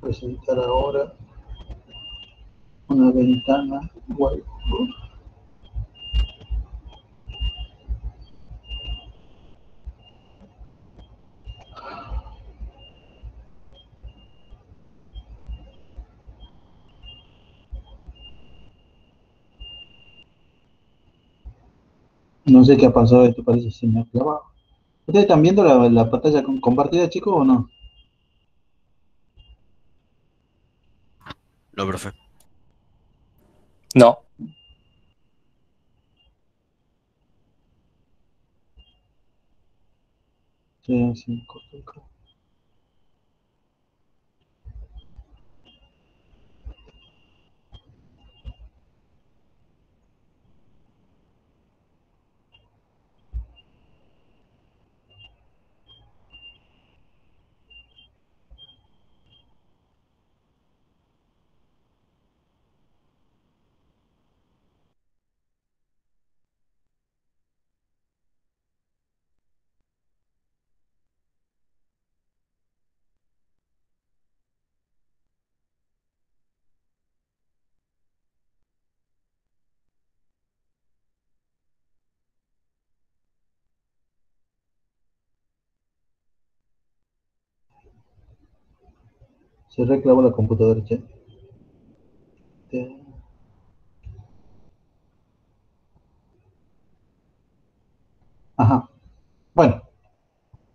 Presentar ahora una ventana web. No sé qué ha pasado, esto parece que se me ha clavado. ¿Ustedes están viendo la pantalla compartida, chicos, o no? No, profe. No. Sí, sí, corto. Se reclavó la computadora, che. Ajá. Bueno,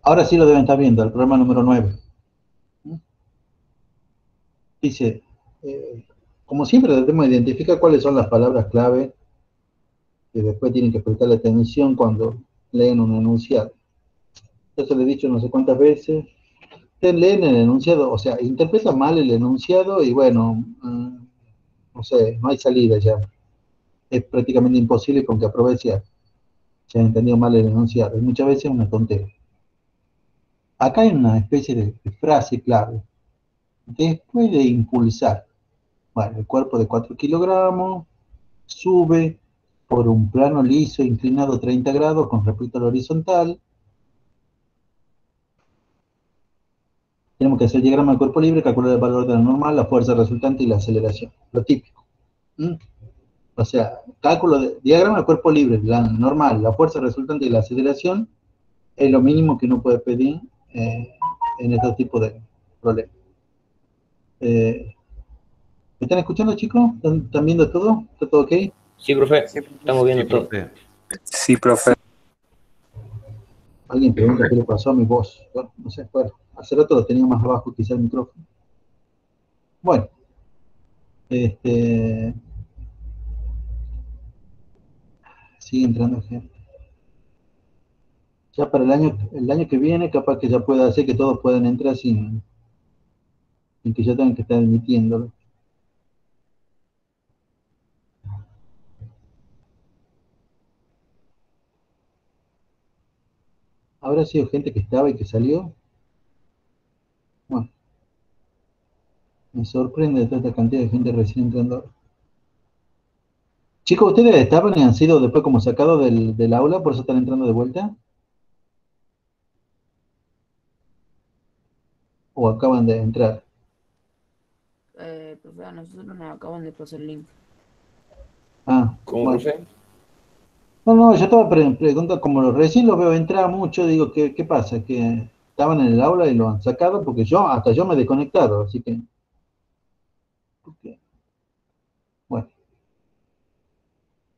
ahora sí lo deben estar viendo, el programa número 9. Dice, como siempre, debemos identificar cuáles son las palabras clave que después tienen que prestarle atención cuando leen un enunciado. Ya se lo he dicho no sé cuántas veces. Ustedes leen el enunciado, o sea, interpretan mal el enunciado y bueno, no sé, no hay salida ya. Es prácticamente imposible con que aproveche se ha entendido mal el enunciado. Y muchas veces es una tontería. Acá hay una especie de frase clave. Después de impulsar, bueno, el cuerpo de 4 kilogramos sube por un plano liso inclinado 30 grados con respecto al horizontal. Tenemos que hacer el diagrama del cuerpo libre, calcular el valor de la normal, la fuerza resultante y la aceleración. Lo típico. ¿Mm? O sea, cálculo de diagrama del cuerpo libre, la normal, la fuerza resultante y la aceleración es lo mínimo que uno puede pedir en este tipo de problemas. ¿Me están escuchando, chicos? ¿Están viendo todo? ¿Está todo ok? Sí, profe. Sí, profe. Estamos Sí, viendo todo. profe. Sí, profe. Alguien pregunta qué le pasó a mi voz. Bueno, no sé, bueno, hace rato lo tenía más abajo quizá el micrófono. Bueno, sigue entrando gente. Ya para el año que viene, capaz que ya pueda hacer que todos puedan entrar sin que ya tengan que estar emitiéndolo. ¿Habrá sido gente que estaba y que salió? Bueno, me sorprende toda esta cantidad de gente recién entrando. Chicos, ¿ustedes estaban y han sido después como sacados del aula, por eso están entrando de vuelta? ¿O acaban de entrar? Profe, a nosotros nos acaban de pasar el link. Ah, ¿Cómo, bueno. profe? No, no, yo estaba preguntando, como recién los veo entrar mucho, digo, ¿qué pasa? Que estaban en el aula y lo han sacado, porque hasta yo me he desconectado, así que, bueno,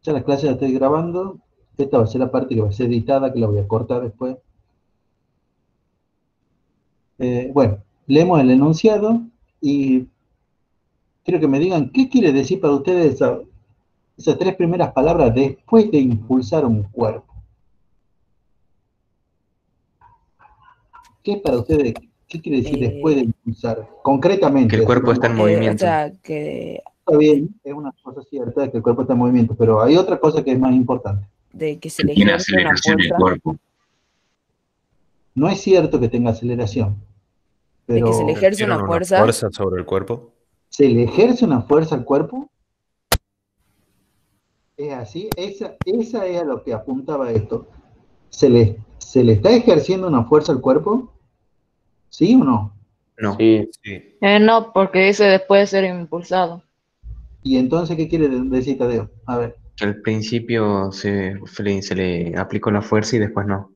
ya la clase la estoy grabando, esta va a ser la parte que va a ser editada, que la voy a cortar después. Bueno, leemos el enunciado y quiero que me digan, ¿qué quiere decir para ustedes esas tres primeras palabras después de impulsar un cuerpo? ¿Qué es para ustedes? ¿Qué quiere decir después de impulsar? Que Concretamente, el así cuerpo vamos está en a... O movimiento. sea, que Está bien, es una cosa cierta que el cuerpo está en movimiento, pero hay otra cosa que es más importante. de que se Que le tiene ejerce una aceleración el fuerza, cuerpo. No es cierto que tenga aceleración, de que se le pero ejerce ¿Tienen una una fuerza, fuerza sobre el cuerpo? ¿se le ejerce una fuerza al cuerpo? Es así, esa es a lo que apuntaba esto. ¿Se le está ejerciendo una fuerza al cuerpo? ¿Sí o no? No. Sí. Sí. No, porque dice después de ser impulsado. ¿Y entonces qué quiere decir Tadeo? A ver, Que al principio se le aplicó la fuerza y después no.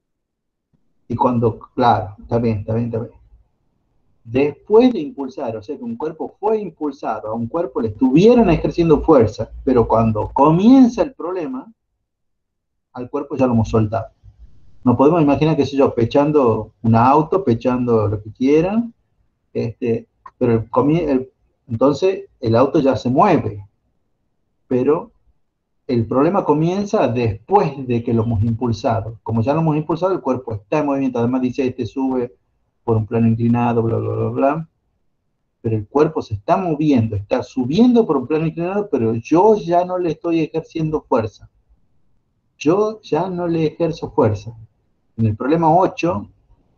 y cuando, claro, está bien, está bien, está bien. Después de impulsar, o sea que un cuerpo fue impulsado, a un cuerpo le estuvieron ejerciendo fuerza, pero cuando comienza el problema, al cuerpo ya lo hemos soltado. No podemos imaginar que soy yo pechando un auto, pechando lo que quieran, pero entonces el auto ya se mueve, pero el problema comienza después de que lo hemos impulsado. Como ya lo hemos impulsado, el cuerpo está en movimiento. Además dice, sube por un plano inclinado, bla, bla, bla, bla. Pero el cuerpo se está moviendo, está subiendo por un plano inclinado, pero yo ya no le estoy ejerciendo fuerza. Yo ya no le ejerzo fuerza. En el problema 8,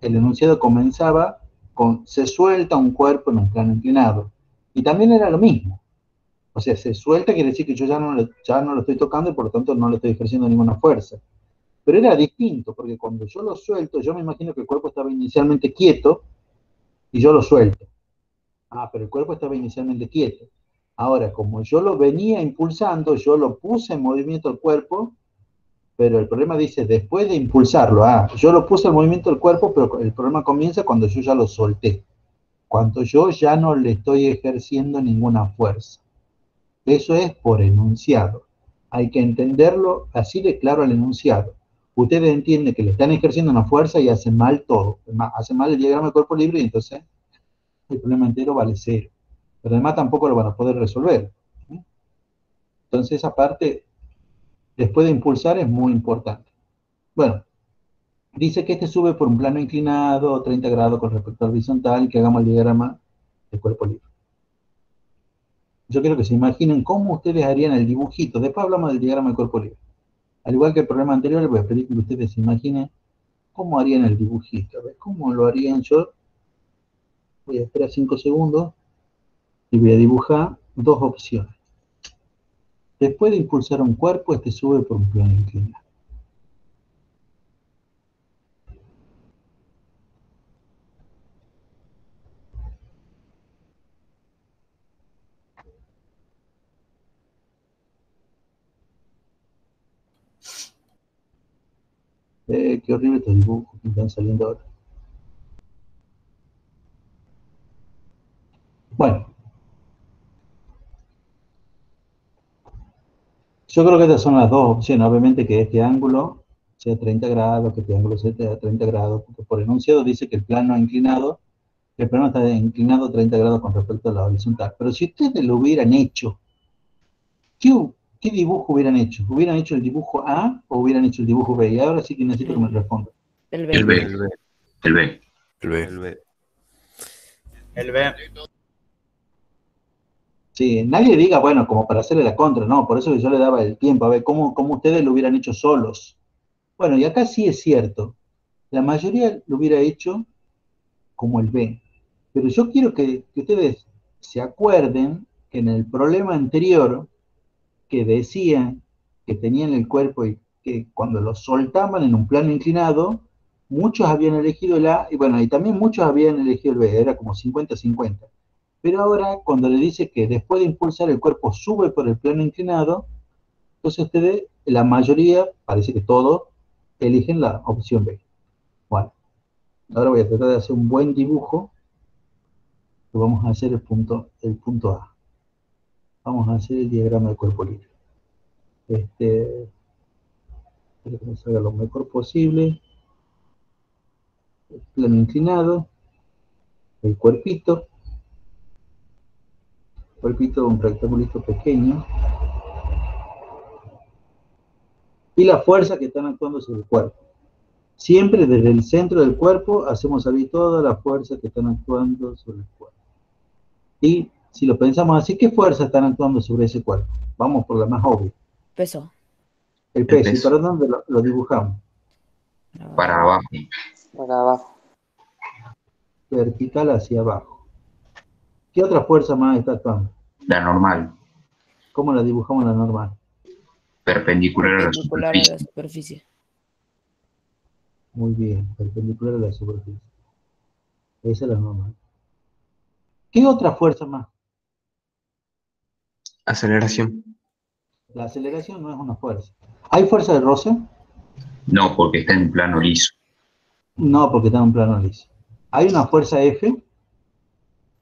el enunciado comenzaba con se suelta un cuerpo en un plano inclinado. Y también era lo mismo. O sea, se suelta quiere decir que yo ya no lo estoy tocando y por lo tanto no le estoy ejerciendo ninguna fuerza. Pero era distinto, porque cuando yo lo suelto, yo me imagino que el cuerpo estaba inicialmente quieto y yo lo suelto. Ah, pero el cuerpo estaba inicialmente quieto. Ahora, como yo lo venía impulsando, yo lo puse en movimiento el cuerpo, pero el problema dice después de impulsarlo. Ah, yo lo puse en movimiento el cuerpo, pero el problema comienza cuando yo ya lo solté. Cuando yo ya no le estoy ejerciendo ninguna fuerza. Eso es por enunciado. Hay que entenderlo así de claro al enunciado. Ustedes entienden que le están ejerciendo una fuerza y hacen mal todo. Hacen mal el diagrama de cuerpo libre y entonces el problema entero vale cero. Pero además tampoco lo van a poder resolver. Entonces esa parte, después de impulsar, es muy importante. Bueno, dice que sube por un plano inclinado, 30 grados con respecto al horizontal, y que hagamos el diagrama de cuerpo libre. Yo quiero que se imaginen cómo ustedes harían el dibujito. Después hablamos del diagrama de cuerpo libre. Al igual que el problema anterior, les voy a pedir que ustedes se imaginen cómo harían el dibujito. A ver, ¿cómo lo harían? Yo voy a esperar 5 segundos y voy a dibujar dos opciones. Después de impulsar un cuerpo, sube por un plano inclinado. Qué horrible estos dibujos que están saliendo ahora. Bueno, yo creo que estas son las dos opciones. Obviamente que este ángulo sea 30 grados, que este ángulo sea 30 grados, porque por enunciado dice que el plano inclinado, el plano está inclinado 30 grados con respecto a la horizontal. Pero si ustedes lo hubieran hecho, ¿qué, qué dibujo hubieran hecho? ¿Hubieran hecho el dibujo A o hubieran hecho el dibujo B? Y ahora sí que necesito que me respondan. El B. El B. El B. El B. El B. El B. El B. Sí, nadie diga, bueno, como para hacerle la contra, no, por eso yo le daba el tiempo, a ver cómo ustedes lo hubieran hecho solos. Bueno, y acá sí es cierto, la mayoría lo hubiera hecho como el B, pero yo quiero que ustedes se acuerden que en el problema anterior que decían que tenían el cuerpo y que cuando lo soltaban en un plano inclinado, muchos habían elegido el A, y bueno, y también muchos habían elegido el B, era como 50-50. Pero ahora, cuando le dice que después de impulsar el cuerpo sube por el plano inclinado, entonces ustedes, la mayoría, parece que todos, eligen la opción B. Bueno, ahora voy a tratar de hacer un buen dibujo, que vamos a hacer el punto A. Vamos a hacer el diagrama de cuerpo libre. Espero que me salga lo mejor posible. El plano inclinado, el cuerpito, un rectangulito pequeño, y la fuerza que están actuando sobre el cuerpo. Siempre desde el centro del cuerpo hacemos salir toda la fuerza que están actuando sobre el cuerpo. Y si lo pensamos así, ¿qué fuerza están actuando sobre ese cuerpo? Vamos por la más obvia. Peso. El peso. ¿Y peso. para dónde lo dibujamos? Para abajo. Para abajo. Vertical hacia abajo. ¿Qué otra fuerza más está actuando? La normal. ¿Cómo la dibujamos la normal? Perpendicular a la Perpendicular a la superficie. superficie. Muy bien, perpendicular a la superficie. Esa es la normal. ¿Qué otra fuerza más? Aceleración. La aceleración no es una fuerza. ¿Hay fuerza de roce? No, porque está en plano liso. No, porque está en un plano liso. ¿Hay una fuerza F?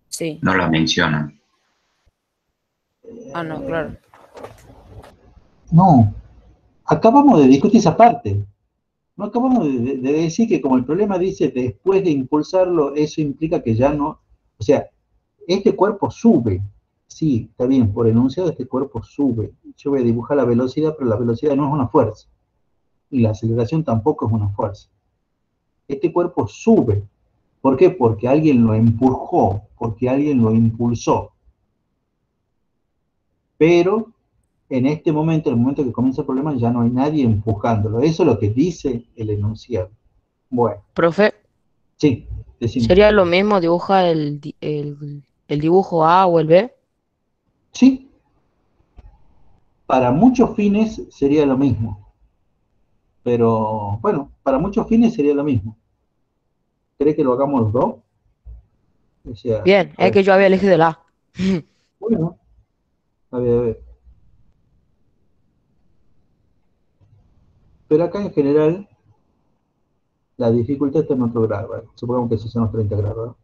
Sí. No la mencionan. Ah, no, claro. No. Acabamos de discutir esa parte. No acabamos de decir que como el problema dice después de impulsarlo, eso implica que ya no... O sea, este cuerpo sube. Sí, está bien, por enunciado este cuerpo sube. Yo voy a dibujar la velocidad, pero la velocidad no es una fuerza. Y la aceleración tampoco es una fuerza. Este cuerpo sube. ¿Por qué? Porque alguien lo empujó, porque alguien lo impulsó. Pero en este momento, en el momento que comienza el problema, ya no hay nadie empujándolo. Eso es lo que dice el enunciado. Bueno, Profe, sí, decime. ¿sería lo mismo dibujar el dibujo A o el B? Sí, para muchos fines sería lo mismo. Pero, bueno, para muchos fines sería lo mismo. ¿Cree que lo hagamos los dos? O sea, Bien, a es ver, que yo había elegido el A. bueno, a ver, a ver. Pero acá en general, la dificultad está en otro grado, ¿vale? Supongamos que esos son los 30 grados, ¿no?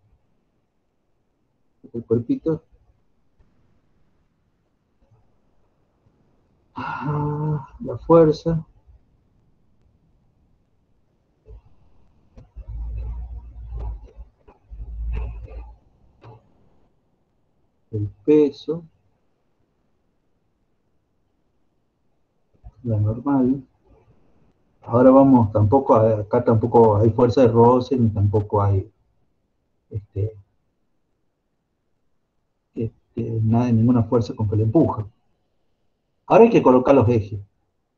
El cuerpito. La fuerza. El peso. La normal. Ahora vamos, tampoco, acá tampoco hay fuerza de roce, ni tampoco hay este, nada, ninguna fuerza con que le empuja. Ahora hay que colocar los ejes.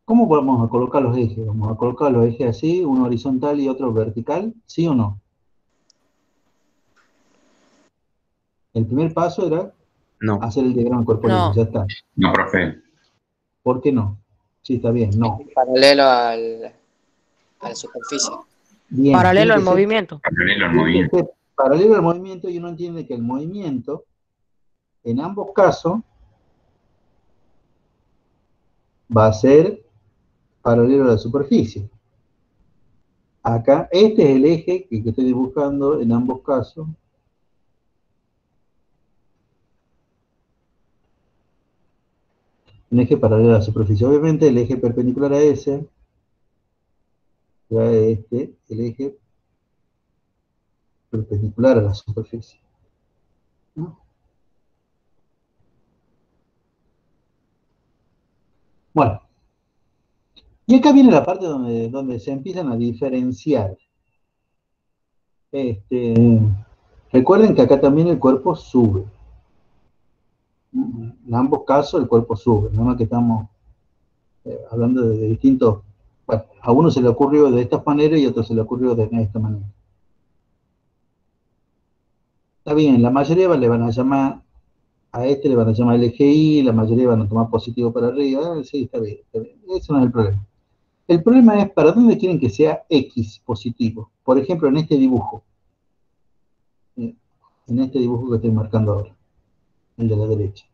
¿Cómo vamos a colocar los ejes? ¿Vamos a colocar los ejes así, uno horizontal y otro vertical? ¿Sí o no? El primer paso era No. hacer el diagrama corporal, No, ya está. No, profe. ¿Por qué no? Sí, está bien, no. Paralelo a la superficie. Bien, paralelo al movimiento. Paralelo al tiene que movimiento. ser paralelo al movimiento y uno entiende que el movimiento, en ambos casos, va a ser paralelo a la superficie. Acá, este es el eje que estoy dibujando en ambos casos. Un eje paralelo a la superficie. Obviamente el eje perpendicular a ese, será este, el eje perpendicular a la superficie, ¿no? Bueno, y acá viene la parte donde se empiezan a diferenciar. Recuerden que acá también el cuerpo sube. En ambos casos el cuerpo sube, no que estamos hablando de distintos. Bueno, a uno se le ocurrió de esta manera y a otro se le ocurrió de esta manera. Está bien, la mayoría le van a llamar, a este le van a llamar LGI, la mayoría van a tomar positivo para arriba. Sí, está bien, está bien. Eso no es el problema. El problema es para dónde quieren que sea X positivo. Por ejemplo, en este dibujo. En este dibujo que estoy marcando ahora. El de la derecha.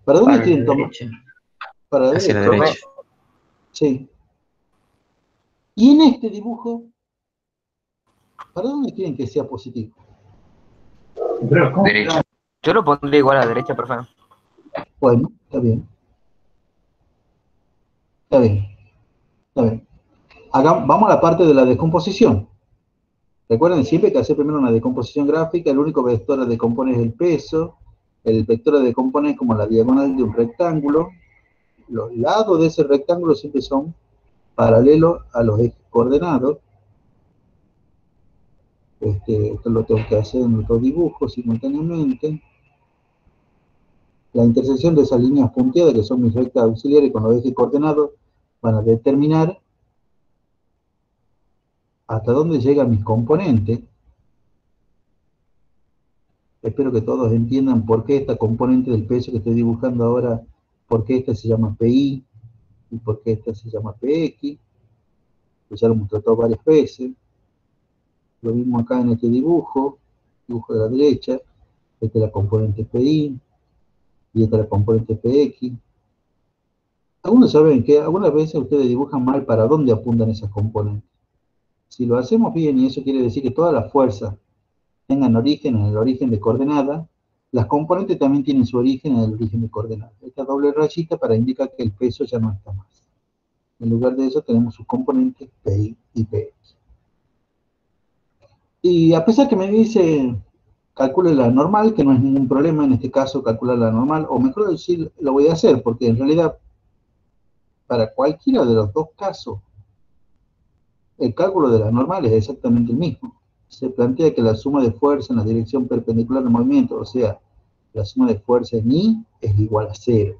¿Para dónde Para la quieren tomar? derecha. Para la Hacia la derecha. derecha. Sí. Y en este dibujo, ¿para dónde quieren que sea positivo? Derecha. Yo lo pondría igual a la derecha, profe. Bueno, está bien. Está bien. Está bien. Vamos a la parte de la descomposición. Recuerden siempre que hacer primero una descomposición gráfica, el único vector a decomponer es el peso, el vector a decomponer es como la diagonal de un rectángulo, los lados de ese rectángulo siempre son paralelos a los ejes coordenados. Esto lo tengo que hacer en otro dibujo simultáneamente. La intersección de esas líneas punteadas, que son mis rectas auxiliares con los ejes coordenados, van a determinar hasta dónde llegan mis componentes. Espero que todos entiendan por qué esta componente del peso que estoy dibujando ahora, por qué esta se llama PI y por qué esta se llama PX, que ya lo hemos tratado varias veces. Lo mismo acá en este dibujo de la derecha. esta es la componente PI, y esta es la componente PX. Algunos saben que algunas veces ustedes dibujan mal para dónde apuntan esas componentes. Si lo hacemos bien, y eso quiere decir que todas las fuerzas tengan origen en el origen de coordenada, las componentes también tienen su origen en el origen de coordenada. Esta doble rayita para indicar que el peso ya no está más. En lugar de eso tenemos sus componentes PI y PX. Y a pesar que me dice, calcule la normal, que no es ningún problema en este caso calcular la normal, o mejor decir, lo voy a hacer, porque en realidad, para cualquiera de los dos casos, el cálculo de la normal es exactamente el mismo. Se plantea que la suma de fuerza en la dirección perpendicular del movimiento, o sea, la suma de fuerza en I, es igual a 0.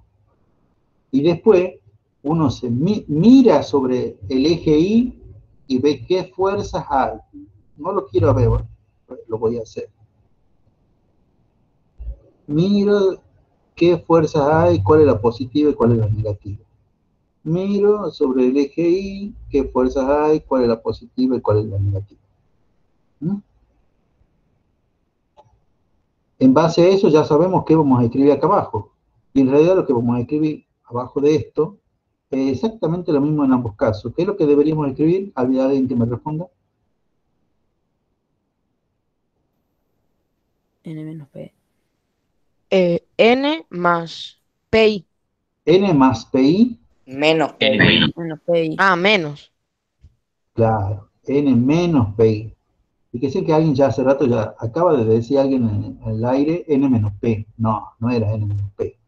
Y después, uno se mira sobre el eje I y ve qué fuerzas hay. No lo quiero ver, bueno, lo voy a hacer. Miro qué fuerzas hay, cuál es la positiva y cuál es la negativa. Miro sobre el eje Y, qué fuerzas hay, cuál es la positiva y cuál es la negativa. ¿Mm? En base a eso ya sabemos qué vamos a escribir acá abajo. Y en realidad lo que vamos a escribir abajo de esto es exactamente lo mismo en ambos casos. ¿Qué es lo que deberíamos escribir? ¿Había alguien que me responda? N menos P. N más PI. N más PI, Menos N PI. menos. Menos PI. Ah, menos. claro, N menos PI. Fíjese que alguien ya hace rato ya acaba de decir alguien en el aire N menos P. No, no era N menos P.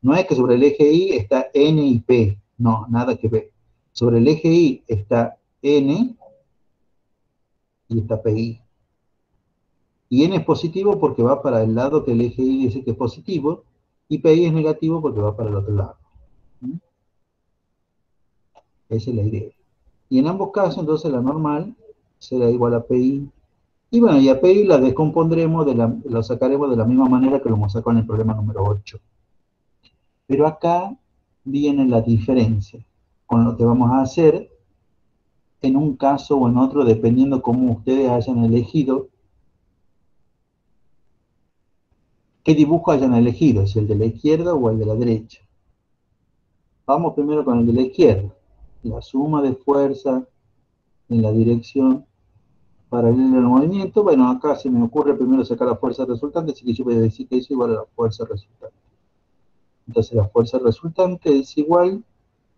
No es que sobre el eje Y está N y P. No, nada que ver. Sobre el eje Y está N y está PI. Y N es positivo porque va para el lado que el eje Y dice que es positivo, y PI es negativo porque va para el otro lado. ¿Mm? Esa es la idea. Y en ambos casos, entonces, la normal será igual a PI. Y bueno, y a PI la descompondremos, lo sacaremos de la misma manera que lo hemos sacado en el problema número 8. Pero acá viene la diferencia con lo que vamos a hacer en un caso o en otro, dependiendo cómo ustedes hayan elegido, qué dibujo hayan elegido, si el de la izquierda o el de la derecha. Vamos primero con el de la izquierda. La suma de fuerza en la dirección paralela al movimiento. Bueno, acá se me ocurre primero sacar la fuerza resultante, así que yo voy a decir que eso es igual a la fuerza resultante. Entonces la fuerza resultante es igual.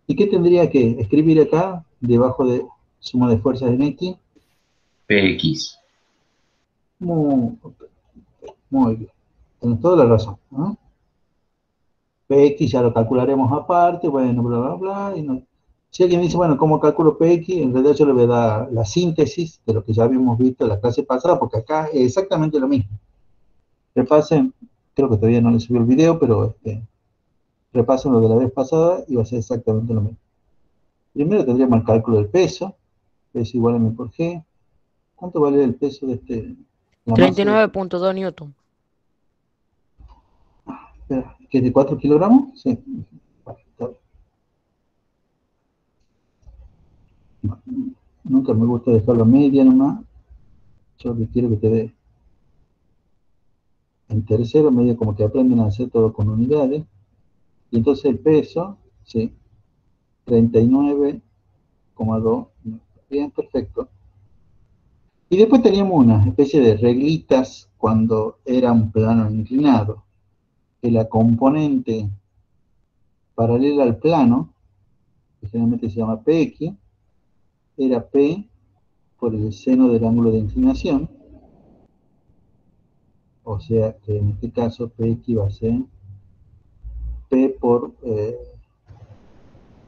¿Y qué tendría que escribir acá, debajo de suma de fuerzas en X? PX. Muy bien. Tienes toda la razón, ¿no? PX ya lo calcularemos aparte, bueno, bla, bla, bla. Y no. Si alguien dice, bueno, ¿cómo calculo PX? En realidad yo le voy a dar la síntesis de lo que ya habíamos visto en la clase pasada, porque acá es exactamente lo mismo. Repasen, creo que todavía no les subí el video, pero repasen lo de la vez pasada y va a ser exactamente lo mismo. Primero tendríamos el cálculo del peso, peso igual a m por g. ¿Cuánto vale el peso de la masa? 39.2 newton. Espera, ¿que es de 4 kilogramos? Sí. Vale, está bien. No, nunca me gusta dejarlo a media nomás. Yo que quiero que te dé en tercero, medio como que aprenden a hacer todo con unidades. Y entonces el peso, sí, 39,2. Bien, perfecto. Y después teníamos una especie de reglitas cuando era un plano inclinado, que la componente paralela al plano, que generalmente se llama PX, era P por el seno del ángulo de inclinación, o sea que en este caso PX va a ser P por,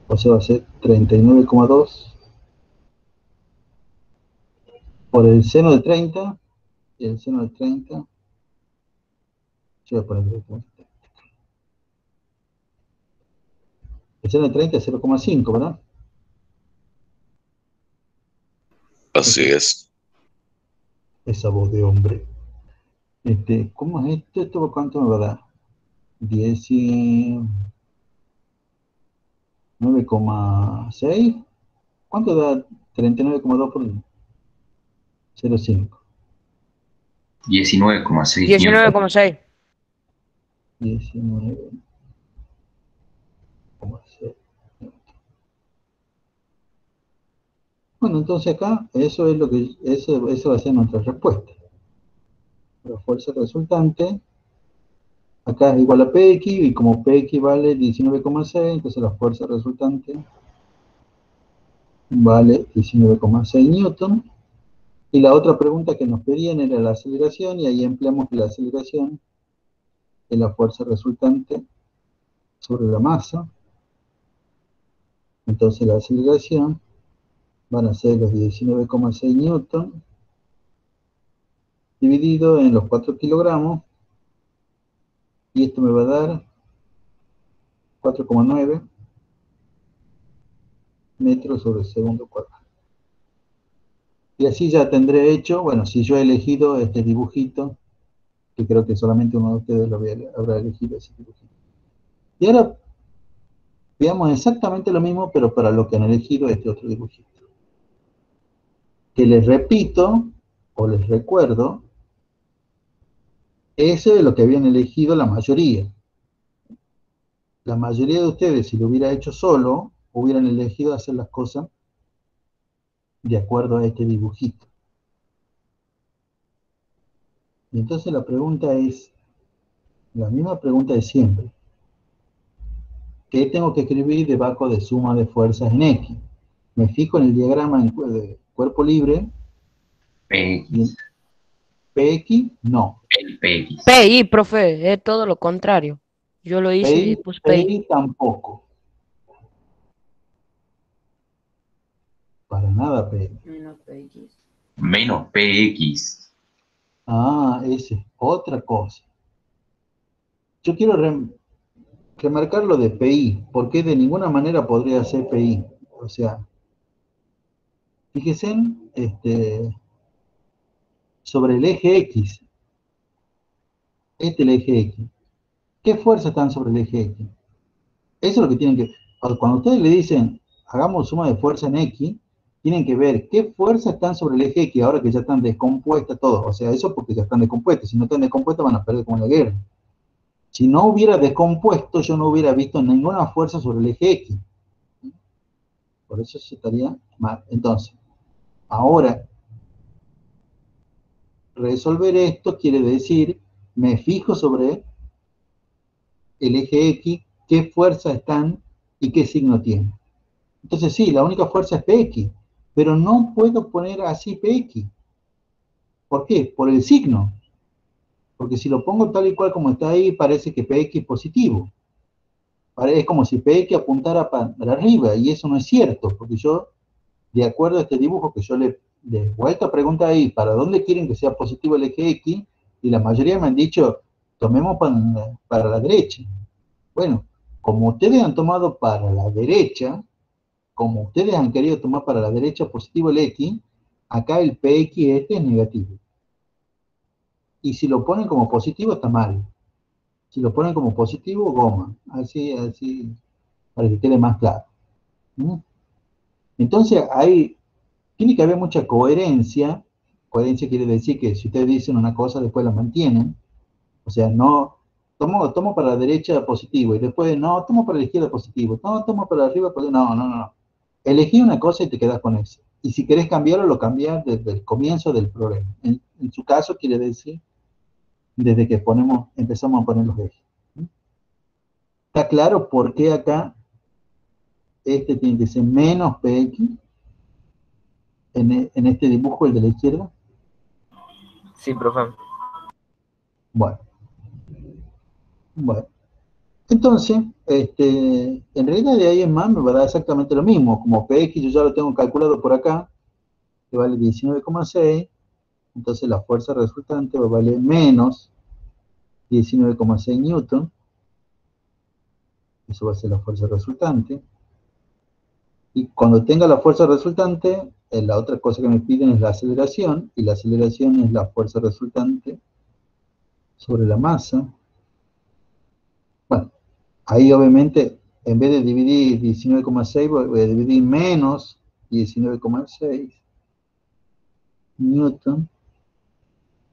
o sea, va a ser 39,2 por el seno de 30, y el seno de 30, yo voy a poner el seno de 30 es 0,5, ¿verdad? Así es. Esa voz de hombre. ¿Cómo es esto? ¿Esto cuánto me va a dar? 19,6. ¿Cuánto da 39,2 por 0,5? 19,6 19,6. 19,6. Bueno, entonces acá, eso es lo que, eso va a ser nuestra respuesta. La fuerza resultante, acá es igual a Px, y como Px vale 19,6, entonces la fuerza resultante vale 19,6 newton. Y la otra pregunta que nos pedían era la aceleración, y ahí empleamos que la aceleración es la fuerza resultante sobre la masa. Entonces la aceleración van a ser los 19,6 newton dividido en los 4 kilogramos, y esto me va a dar 4,9 metros sobre segundo cuadrado. Y así ya tendré hecho, bueno, si yo he elegido este dibujito, que creo que solamente uno de ustedes habrá elegido ese dibujito. Y ahora veamos exactamente lo mismo, pero para lo que han elegido este otro dibujito. Que les repito, o les recuerdo, ese es lo que habían elegido la mayoría. La mayoría de ustedes, si lo hubiera hecho solo, hubieran elegido hacer las cosas de acuerdo a este dibujito. Y entonces la pregunta es, la misma pregunta de siempre. ¿Qué tengo que escribir debajo de suma de fuerzas en X? Me fijo en el diagrama de cuerpo libre. PX. PX, no. El PX. PI, profe, es todo lo contrario. Yo lo hice y puse PI. PI tampoco. Para nada PI. Menos PX. Ah, esa es otra cosa. Yo quiero remarcar lo de PI, porque de ninguna manera podría ser PI. O sea, fíjense sobre el eje X. Este es el eje X. ¿Qué fuerzas están sobre el eje X? Eso es lo que tienen que... Cuando ustedes le dicen, hagamos suma de fuerza en X, tienen que ver qué fuerzas están sobre el eje X, ahora que ya están descompuestas todas. O sea, eso porque ya están descompuestas. Si no están descompuestas van a perder como en la guerra. Si no hubiera descompuesto, yo no hubiera visto ninguna fuerza sobre el eje X. Por eso se estaría mal. Entonces, ahora, resolver esto quiere decir, me fijo sobre el eje X, qué fuerzas están y qué signo tienen. Entonces sí, la única fuerza es PX, pero no puedo poner así PX. ¿Por qué? Por el signo. Porque si lo pongo tal y cual como está ahí, parece que PX es positivo. Es como si PX apuntara para arriba, y eso no es cierto, porque yo, de acuerdo a este dibujo que yo le vuelta a preguntar ahí, ¿para dónde quieren que sea positivo el eje X? Y la mayoría me han dicho, tomemos para la derecha. Bueno, como ustedes han tomado para la derecha, como ustedes han querido tomar para la derecha positivo el X, acá el PX este es negativo. Y si lo ponen como positivo está mal. Si lo ponen como positivo, goma. Así, para que quede más claro. ¿Mm? Entonces, tiene que haber mucha coherencia. Coherencia quiere decir que si ustedes dicen una cosa, después la mantienen. O sea, no, tomo para la derecha positivo, y después, no, tomo para la izquierda positivo, no, tomo para arriba positivo. No. Elegí una cosa y te quedas con eso. Y si querés cambiarlo, lo cambias desde el comienzo del problema. En su caso, quiere decir, desde que empezamos a poner los ejes. ¿Está claro por qué acá este tiene que ser menos PX en este dibujo, el de la izquierda? Sí, profe. Bueno. Entonces, en realidad de ahí en más me va a dar exactamente lo mismo. Como PX yo ya lo tengo calculado por acá, que vale 19,6, entonces la fuerza resultante va a valer menos 19,6 newton. Eso va a ser la fuerza resultante. Y cuando tenga la fuerza resultante, la otra cosa que me piden es la aceleración, y la aceleración es la fuerza resultante sobre la masa. Bueno, ahí obviamente, en vez de dividir 19,6, voy a dividir menos 19,6 newton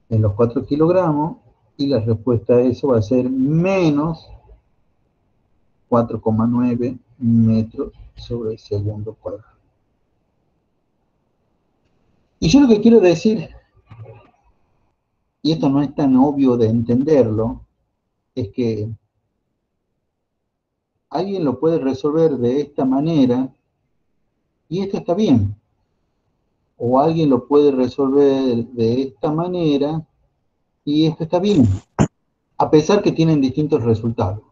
en los 4 kilogramos, y la respuesta a eso va a ser menos 4,9 metros sobre el segundo cuadrado. Y yo lo que quiero decir, y esto no es tan obvio de entenderlo, es que alguien lo puede resolver de esta manera, y esto está bien. O alguien lo puede resolver de esta manera, y esto está bien. A pesar que tienen distintos resultados.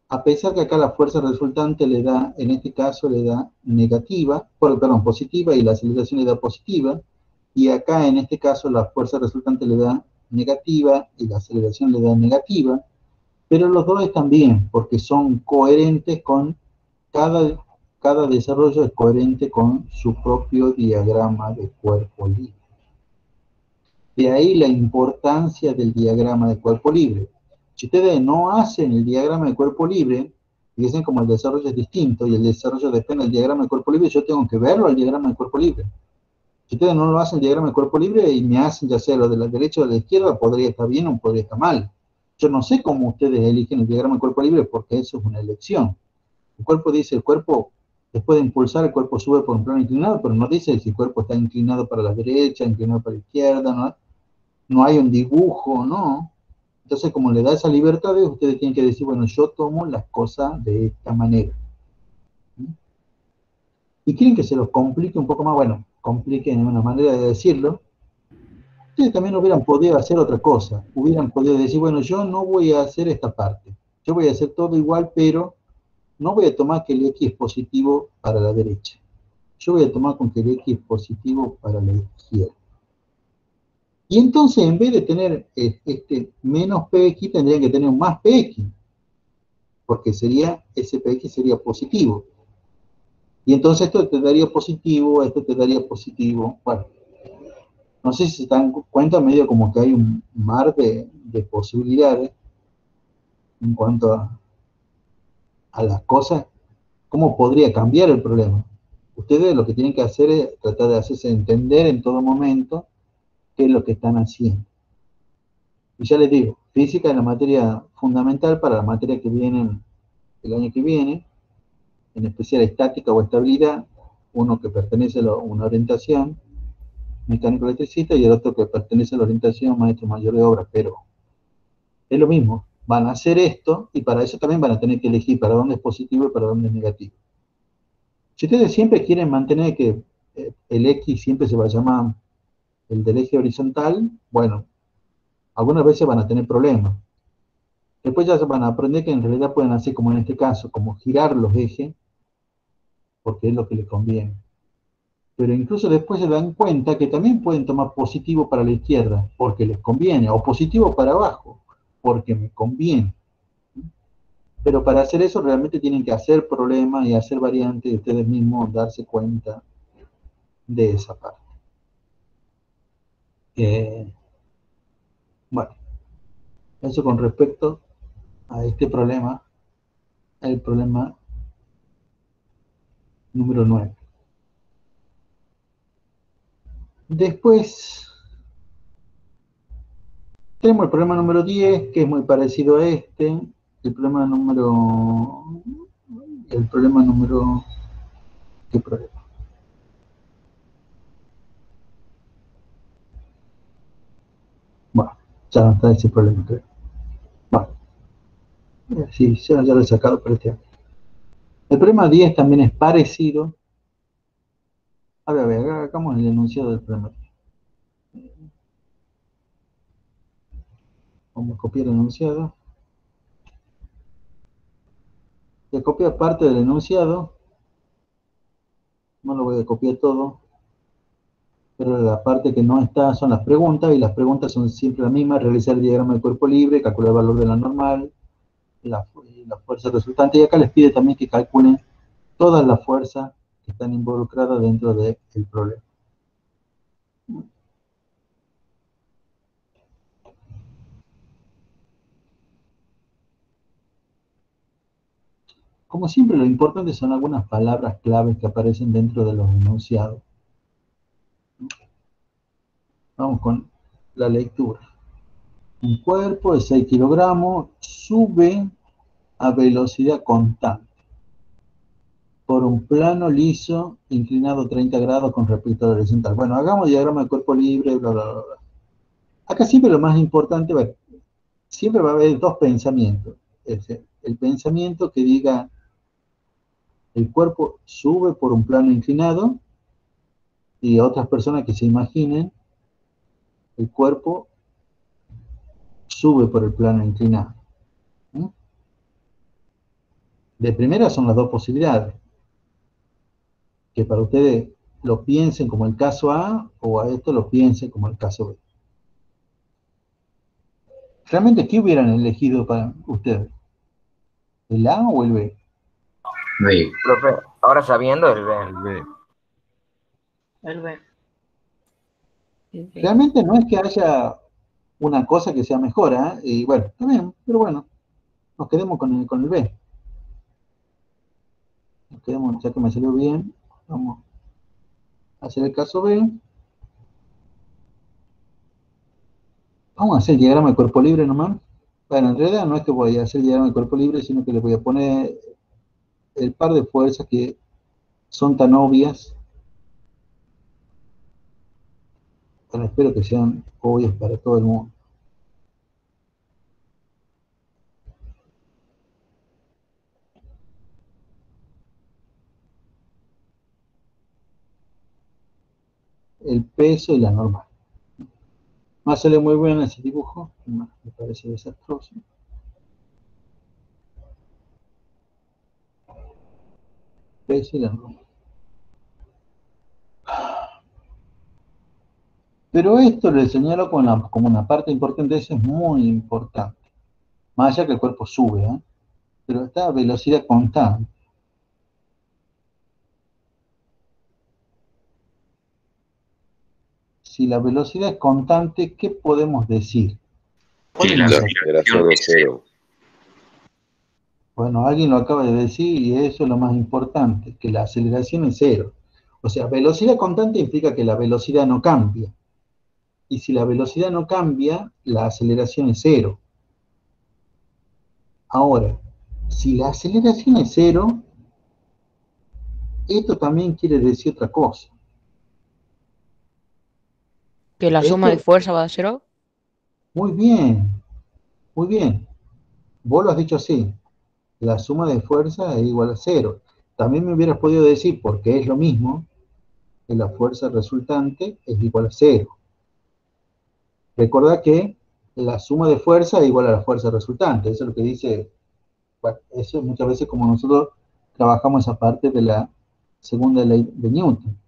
A pesar que acá la fuerza resultante le da, en este caso le da negativa, perdón, positiva, y la aceleración le da positiva, y acá en este caso la fuerza resultante le da negativa y la aceleración le da negativa, pero los dos están bien, porque son coherentes con, cada desarrollo es coherente con su propio diagrama de cuerpo libre. De ahí la importancia del diagrama de cuerpo libre. Si ustedes no hacen el diagrama de cuerpo libre, y dicen como el desarrollo es distinto, y el desarrollo depende del diagrama de cuerpo libre, yo tengo que verlo al diagrama de cuerpo libre. Si ustedes no lo hacen el diagrama de cuerpo libre y me hacen ya sea lo de la derecha o de la izquierda, podría estar bien o podría estar mal. Yo no sé cómo ustedes eligen el diagrama de cuerpo libre porque eso es una elección. El cuerpo dice, el cuerpo, después de impulsar, el cuerpo sube por un plano inclinado, pero no dice si el cuerpo está inclinado para la derecha, inclinado para la izquierda, no hay un dibujo, ¿no? Entonces, como le da esa libertad, ustedes tienen que decir, bueno, yo tomo las cosas de esta manera. Y quieren que se los complique un poco más, bueno, compliquen una manera de decirlo. Ustedes también hubieran podido hacer otra cosa. Hubieran podido decir, bueno, yo no voy a hacer esta parte. Yo voy a hacer todo igual, pero no voy a tomar que el X es positivo para la derecha. Yo voy a tomar con que el X es positivo para la izquierda. Y entonces, en vez de tener este menos PX, tendrían que tener un más PX. Porque ese PX sería positivo. Y entonces esto te daría positivo, esto te daría positivo. Bueno, no sé si se dan cuenta, medio como que hay un mar de posibilidades en cuanto a las cosas, cómo podría cambiar el problema. Ustedes lo que tienen que hacer es tratar de hacerse entender en todo momento qué es lo que están haciendo. Y ya les digo, física es la materia fundamental para la materia que viene el año que viene, en especial estática o estabilidad, uno que pertenece a una orientación, mecánico electricista, y el otro que pertenece a la orientación, maestro mayor de obra, pero es lo mismo, van a hacer esto, y para eso también van a tener que elegir para dónde es positivo y para dónde es negativo. Si ustedes siempre quieren mantener que el X siempre se va a llamar el del eje horizontal, bueno, algunas veces van a tener problemas. Después ya van a aprender que en realidad pueden hacer como en este caso, como girar los ejes, porque es lo que les conviene. Pero incluso después se dan cuenta que también pueden tomar positivo para la izquierda, porque les conviene, o positivo para abajo, porque me conviene. Pero para hacer eso realmente tienen que hacer problemas y hacer variantes y ustedes mismos darse cuenta de esa parte. Bueno, eso con respecto a este problema, el problema número 9. Después tenemos el problema número 10, que es muy parecido a este. El problema número... ¿Qué problema? Bueno, ya no está ese problema, creo. Bueno, sí, ya lo he sacado por este año. El problema 10 también es parecido. A ver, hagamos el enunciado del problema 10. Vamos a copiar el enunciado. Voy a copiar parte del enunciado. No lo voy a copiar todo. Pero la parte que no está son las preguntas, y las preguntas son siempre las mismas: realizar el diagrama de cuerpo libre, calcular el valor de la normal, la fuerza resultante, y acá les pide también que calculen todas las fuerzas que están involucradas dentro del problema. Como siempre, lo importante son algunas palabras claves que aparecen dentro de los enunciados. Vamos con la lectura. Un cuerpo de 6 kilogramos sube a velocidad constante por un plano liso inclinado 30 grados con respecto a la horizontal. Bueno, hagamos diagrama de cuerpo libre, bla, bla, bla, bla. Acá siempre lo más importante, siempre va a haber dos pensamientos. Es decir, el pensamiento que diga el cuerpo sube por un plano inclinado y otras personas que se imaginen el cuerpo sube por el plano inclinado. ¿Mm? De primera son las dos posibilidades. Que para ustedes lo piensen como el caso A o a esto lo piensen como el caso B. ¿Realmente qué hubieran elegido para ustedes? ¿El A o el B? B. Profe, ahora sabiendo el B. El B. El B. Realmente no es que haya una cosa que sea mejor, ¿eh? Y bueno, también, pero bueno, nos quedemos con el B. Nos quedemos, ya que me salió bien, vamos a hacer el caso B. Vamos a hacer el diagrama de cuerpo libre nomás. Bueno, en realidad no es que voy a hacer el diagrama de cuerpo libre, sino que le voy a poner el par de fuerzas que son tan obvias. Bueno, espero que sean obvias para todo el mundo. El peso y la normal. Me sale muy bueno ese dibujo, me parece desastroso. Peso y la normal. Pero esto le señalo como una parte importante, eso es muy importante. Más allá que el cuerpo sube, ¿eh? Pero está a velocidad constante. Si la velocidad es constante, ¿qué podemos decir? Que la aceleración es cero. Bueno, alguien lo acaba de decir y eso es lo más importante, que la aceleración es cero. O sea, velocidad constante implica que la velocidad no cambia. Y si la velocidad no cambia, la aceleración es cero. Ahora, si la aceleración es cero, esto también quiere decir otra cosa. ¿Que la suma de fuerza va a cero? Muy bien, muy bien. Vos lo has dicho así. La suma de fuerza es igual a cero. También me hubieras podido decir, porque es lo mismo, que la fuerza resultante es igual a cero. Recordá que la suma de fuerza es igual a la fuerza resultante. Eso es lo que dice, bueno, eso es muchas veces como nosotros trabajamos esa parte de la segunda ley de Newton.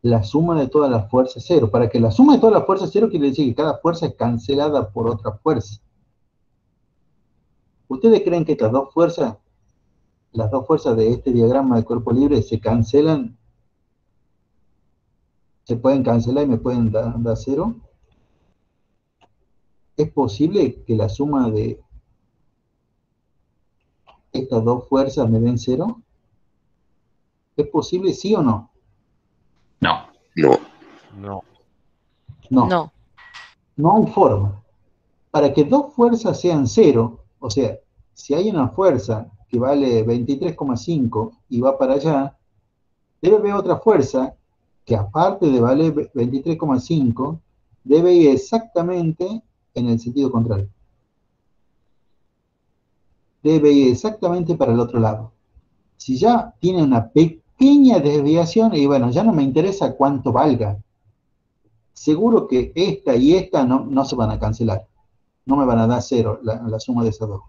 La suma de todas las fuerzas es cero. Para que la suma de todas las fuerzas es cero quiere decir que cada fuerza es cancelada por otra fuerza. ¿Ustedes creen que estas dos fuerzas, las dos fuerzas de este diagrama de cuerpo libre se cancelan? ¿Se pueden cancelar y me pueden dar cero? ¿Es posible que la suma de estas dos fuerzas me den cero? ¿Es posible sí o no? No. No. No. No. No. No hay forma. Para que dos fuerzas sean cero, o sea, si hay una fuerza que vale 23,5 y va para allá, debe haber otra fuerza que aparte de valer 23,5, debe ir exactamente en el sentido contrario. Debe ir exactamente para el otro lado. Si ya tiene una pequeña desviación, y bueno, ya no me interesa cuánto valga. Seguro que esta y esta no se van a cancelar. No me van a dar cero la suma de esas dos.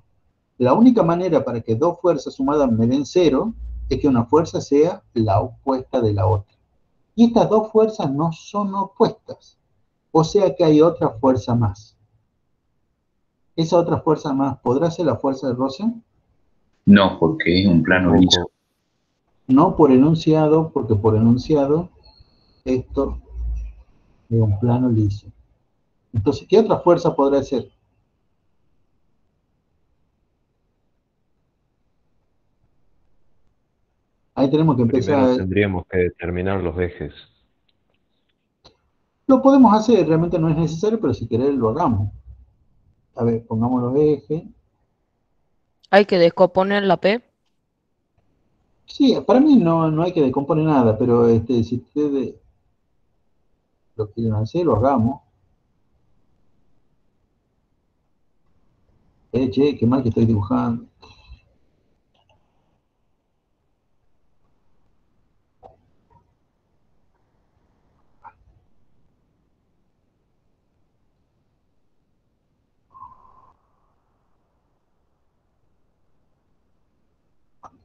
La única manera para que dos fuerzas sumadas me den cero es que una fuerza sea la opuesta de la otra. Y estas dos fuerzas no son opuestas. O sea que hay otra fuerza más. ¿Esa otra fuerza más podrá ser la fuerza de Rosen? No, porque es un plano liso. No por enunciado, porque por enunciado esto es un plano liso. Entonces, ¿qué otra fuerza podrá ser? Ahí tenemos que empezar. Primero tendríamos que determinar los ejes. Lo podemos hacer, realmente no es necesario, pero si querés lo hagamos. A ver, pongamos los ejes. Hay que descomponer la P. Sí, para mí no hay que descomponer nada, pero si ustedes lo quieren hacer, lo hagamos. Che, qué mal que estoy dibujando.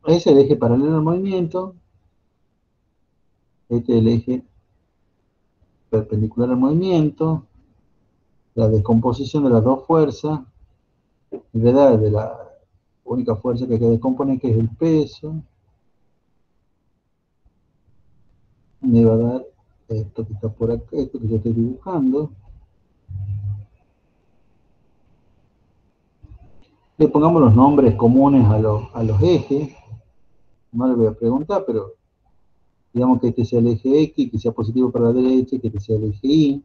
Ese es el eje paralelo al movimiento. Este es el eje perpendicular al movimiento. La descomposición de las dos fuerzas. En realidad, de la única fuerza que hay que descomponer, que es el peso. Me va a dar esto que está por acá, esto que yo estoy dibujando. Le pongamos los nombres comunes a los ejes. No le voy a preguntar, pero digamos que este sea el eje X, que sea positivo para la derecha, que este sea el eje Y,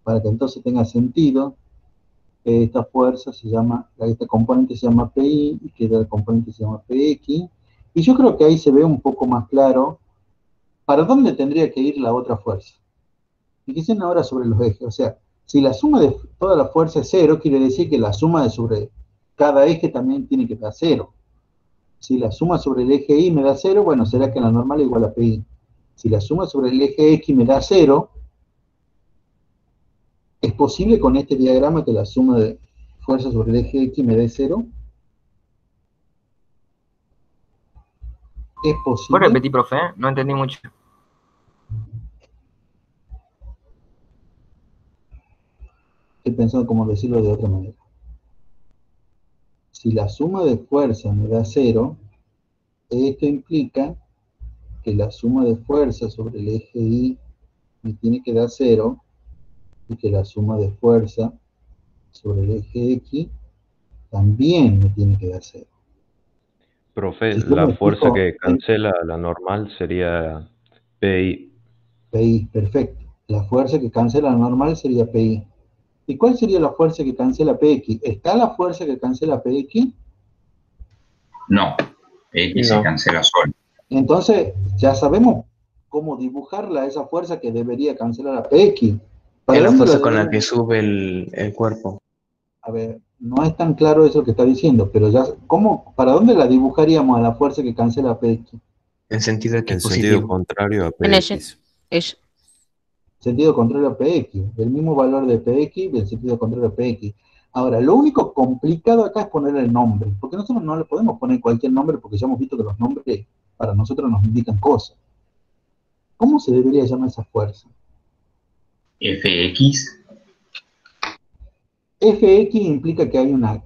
para que entonces tenga sentido. Esta fuerza se llama, este componente se llama PI, y que el componente se llama PX. Y yo creo que ahí se ve un poco más claro para dónde tendría que ir la otra fuerza. Fíjense ahora sobre los ejes, o sea, si la suma de toda la fuerza es 0, quiere decir que la suma de sobre cada eje también tiene que dar 0. Si la suma sobre el eje Y me da 0, bueno, será que la normal es igual a PI. Si la suma sobre el eje X me da 0, ¿es posible con este diagrama que la suma de fuerza sobre el eje X me dé 0? ¿Es posible? ¿Puedo repetir, profe? No entendí mucho. Estoy pensando cómo decirlo de otra manera. Si la suma de fuerza me da 0, esto implica que la suma de fuerza sobre el eje Y me tiene que dar 0, y que la suma de fuerza sobre el eje X también me tiene que dar 0. Profe, Si yo la me fuerza fijo que en cancela la normal sería PI. PI, perfecto. La fuerza que cancela la normal sería PI. ¿Y cuál sería la fuerza que cancela PX? ¿Está la fuerza que cancela PX? No, X se No. cancela solo. Entonces, ya sabemos cómo dibujarla, esa fuerza que debería cancelar a PX. ¿Para Es la dónde la fuerza con la deberíamos? que sube el cuerpo. A ver, no es tan claro eso que está diciendo, pero ya, ¿para dónde la dibujaríamos a la fuerza que cancela a PX? En sentido de que En es sentido positivo. contrario a En ese. PX. Es, Sentido contrario a PX, el mismo valor de PX del sentido contrario a PX. Ahora, lo único complicado acá es poner el nombre, porque nosotros no le podemos poner cualquier nombre, porque ya hemos visto que los nombres para nosotros nos indican cosas. ¿Cómo se debería llamar esa fuerza? FX, FX implica que hay una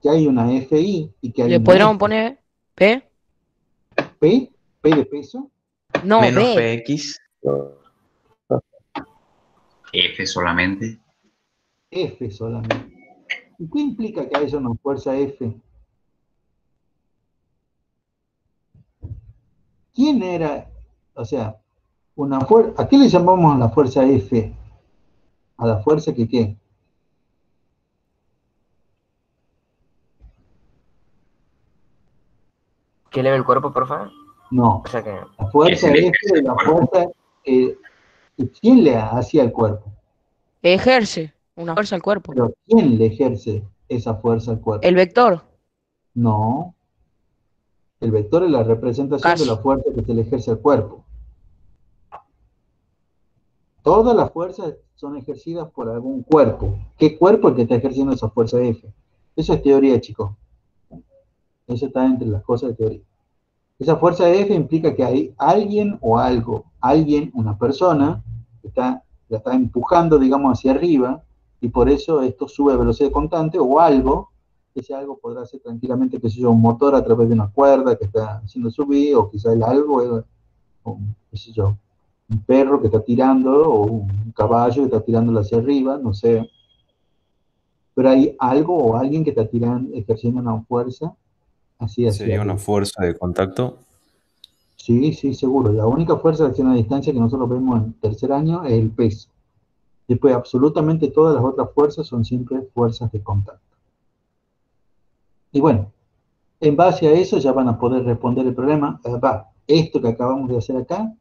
FI y que hay le una podríamos F. poner P. P de peso, No, Menos B. PX. F solamente. F solamente. ¿Y qué implica que haya una fuerza F? ¿Quién era? O sea, ¿a qué le llamamos a la fuerza F? ¿A la fuerza que qué? ¿Qué eleva el cuerpo, profe? No. O sea que... La fuerza Es el F es la fuerza que ¿quién le hacía al cuerpo? Ejerce una fuerza al cuerpo. Pero ¿quién le ejerce esa fuerza al cuerpo? El vector. No. El vector es la representación de la Casi. fuerza que se le ejerce al cuerpo. Todas las fuerzas son ejercidas por algún cuerpo. ¿Qué cuerpo es el que está ejerciendo esa fuerza F? Eso es teoría, chicos. Eso está entre las cosas de teoría. Esa fuerza F implica que hay alguien o algo, una persona, que la está empujando, digamos, hacia arriba, y por eso esto sube a velocidad constante, o algo, ese algo podrá ser tranquilamente, qué sé yo, un motor a través de una cuerda que está haciendo subir, o quizá el algo es, qué sé yo, un perro que está tirando, o un caballo que está tirándolo hacia arriba, no sé. Pero hay algo o alguien que está tirando, ejerciendo una fuerza así hacia Sería una arriba. fuerza de contacto. Sí, sí, seguro. La única fuerza de acción a distancia que nosotros vemos en tercer año es el peso. Después, absolutamente todas las otras fuerzas son siempre fuerzas de contacto. Y bueno, en base a eso ya van a poder responder el problema. Esto que acabamos de hacer acá,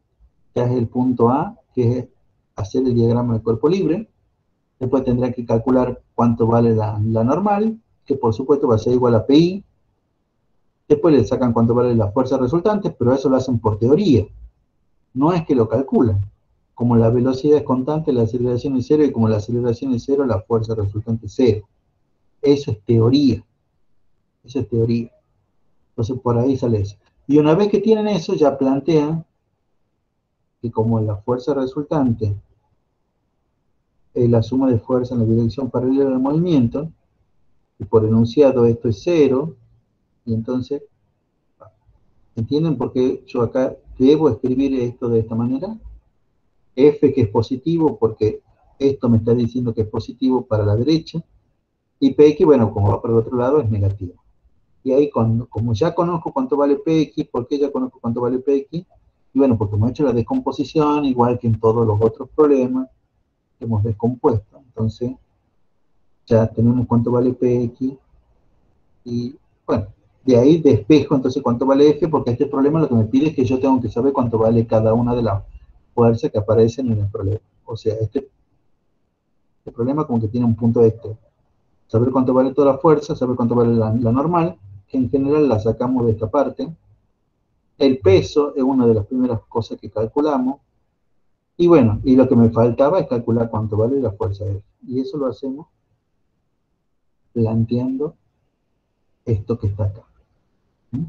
ya es el punto A, que es hacer el diagrama de cuerpo libre. Después tendrá que calcular cuánto vale la normal, que por supuesto va a ser igual a PI. Después le sacan cuánto vale las fuerzas resultantes, pero eso lo hacen por teoría. No es que lo calculan. Como la velocidad es constante, la aceleración es cero, y como la aceleración es cero, la fuerza resultante es cero. Eso es teoría. Eso es teoría. Entonces por ahí sale eso. Y una vez que tienen eso, ya plantean que como la fuerza resultante es la suma de fuerza en la dirección paralela del movimiento, y por enunciado esto es cero, y entonces, ¿entienden por qué yo acá debo escribir esto de esta manera? F que es positivo, porque esto me está diciendo que es positivo para la derecha, y PX, bueno, como va para el otro lado, es negativo. Y ahí, como ya conozco cuánto vale PX, ¿por qué ya conozco cuánto vale PX? Y bueno, porque hemos hecho la descomposición, igual que en todos los otros problemas que hemos descompuesto. Entonces, ya tenemos cuánto vale PX, y bueno, de ahí despejo entonces cuánto vale F, porque este problema lo que me pide es que yo tengo que saber cuánto vale cada una de las fuerzas que aparecen en el problema. O sea, este problema como que tiene un punto extra. Saber cuánto vale toda la fuerza, saber cuánto vale la normal, que en general la sacamos de esta parte. El peso es una de las primeras cosas que calculamos. Y bueno, y lo que me faltaba es calcular cuánto vale la fuerza F. Y eso lo hacemos planteando esto que está acá. ¿Mm?